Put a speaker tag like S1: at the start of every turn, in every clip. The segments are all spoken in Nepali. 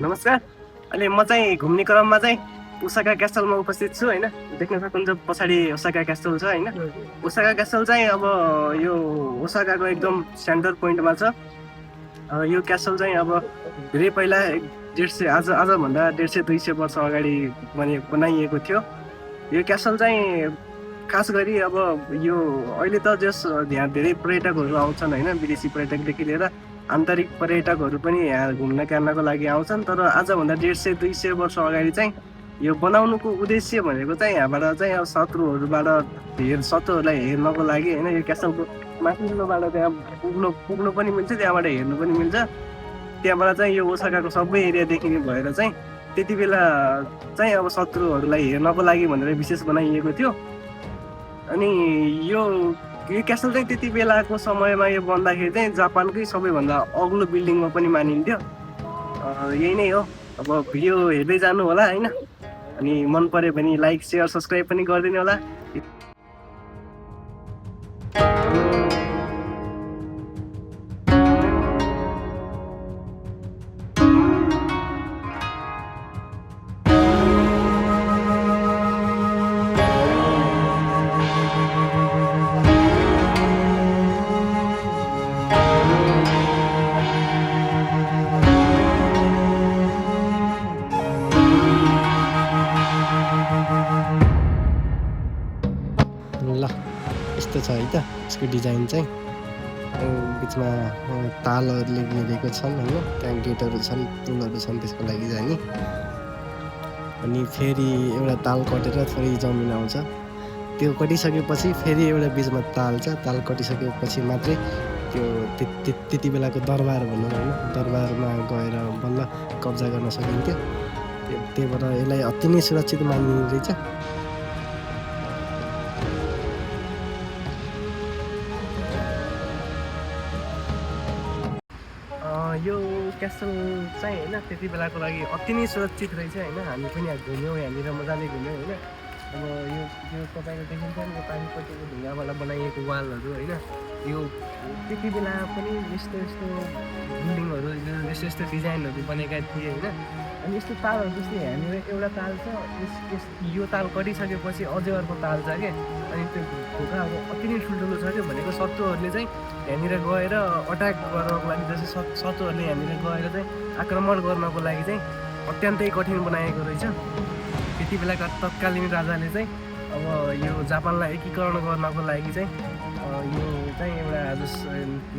S1: नमस्कार। अहिले म चाहिँ घुम्ने क्रममा चाहिँ ओसाका क्यासलमा उपस्थित छु होइन। देख्न सक्नुहुन्छ पछाडि ओसाका क्यासल छ होइन। ओसाका क्यासल चाहिँ अब यो ओसाकाको एकदम सेन्टर पोइन्टमा छ। यो क्यासल चाहिँ अब धेरै पहिला 150 आजभन्दा 150-200 वर्ष अगाडि बनाइएको थियो। यो क्यासल चाहिँ खास गरी अब यो अहिले त यहाँ धेरै पर्यटकहरू आउँछन् होइन। विदेशी पर्यटकदेखि लिएर आन्तरिक पर्यटकहरू पनि यहाँ घुम्न कार्नको लागि आउँछन्। तर आजभन्दा 150-200 वर्ष अगाडि चाहिँ यो बनाउनुको उद्देश्य भनेको चाहिँ यहाँबाट चाहिँ अब शत्रुहरूलाई हेर्नको लागि होइन। यो क्यासलको माथिल्लोबाट त्यहाँ पुग्नु पनि मिल्छ, त्यहाँबाट हेर्नु पनि मिल्छ। त्यहाँबाट चाहिँ यो ओसाकाको सबै एरिया देखिने भएर चाहिँ त्यति बेला चाहिँ अब शत्रुहरूलाई हेर्नको लागि भनेर विशेष बनाइएको थियो। अनि यो क्यासल चाहिँ त्यति बेलाको समयमा यो बन्दाखेरि चाहिँ जापानकै सबैभन्दा अग्लो बिल्डिङमा पनि मानिन्थ्यो। यही नै हो। अब भिडियो हेर्दै जानु होला होइन। अनि मन पर्यो भने लाइक सेयर सब्सक्राइब पनि गरिदिनु होला।
S2: ल यस्तो छ है त यसको डिजाइन चाहिँ। बिचमा तालहरूले घेरेको छन् होइन। त्यहाँ गेटहरू छन्, पुलहरू छन् त्यसको लागि जाने। अनि फेरि एउटा ताल कटेर थोरै जमिन आउँछ। त्यो कटिसकेपछि फेरि एउटा बिचमा ताल छ। ताल कटिसकेपछि मात्रै त्यो त्यति बेलाको दरबार भनौँ होइन, दरबारमा गएर बल्ल कब्जा गर्न सकिन्थ्यो। त्यही भएर यसलाई अति नै सुरक्षित मानिने रहेछ।
S1: यो क्यासल चाहिँ होइन त्यति बेलाको लागि अति नै सुरक्षित रहेछ होइन। हामी पनि घुम्यौँ यहाँनिर, मजाले घुम्यौँ होइन। अब यो तपाईँको देखिन्छ नि पानीपट्टिको ढुङ्गाबाट बनाइएको वालहरू होइन। यो त्यति बेला पनि यस्तो बिल्डिङहरू यस्तो डिजाइनहरू बनेका थिए होइन। अनि यस्तो तालहरू जस्तै यहाँनिर एउटा ताल छ। यो ताल कटिसकेपछि अझै अर्को ताल छ क्या। अनि त्यो ढोकाहरू अति नै ठुल्ठुलो छ क्या। भनेको शत्रुहरूले चाहिँ यहाँनिर गएर अट्याक गर्नको लागि, जस्तै शत्रुहरूले यहाँनिर गएर चाहिँ आक्रमण गर्नको लागि चाहिँ अत्यन्तै कठिन बनाएको रहेछ। त्यति बेलाका तत्कालीन राजाले चाहिँ अब यो जापानलाई एकीकरण गर्नको लागि चाहिँ यो चाहिँ एउटा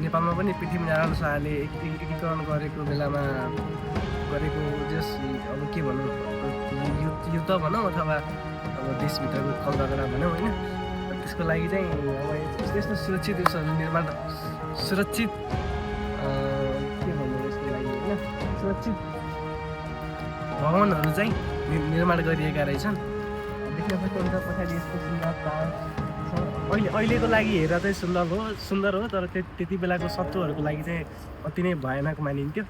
S1: नेपालमा पनि पृथ्वीनारायण शाहले एकीकरण गरेको बेलामा गरेको अब के भनौँ, युद्ध भनौँ अथवा अब देशभित्रको कलझगडा भनौँ होइन। त्यसको लागि चाहिँ अब यस्तो सुरक्षित सुरक्षित के भन्नु यसको लागि होइन, सुरक्षित भवनहरू चाहिँ निर्माण गरिएका रहेछन्। देख्न सक्नुहुन्छ पछाडि यस्तो सुन्दर ताल छ। अहिलेको लागि हेरेर चाहिँ सुन्दर हो, तर त्यति बेलाको शत्रुहरूको लागि चाहिँ अति नै भयानक मानिन्थ्यो।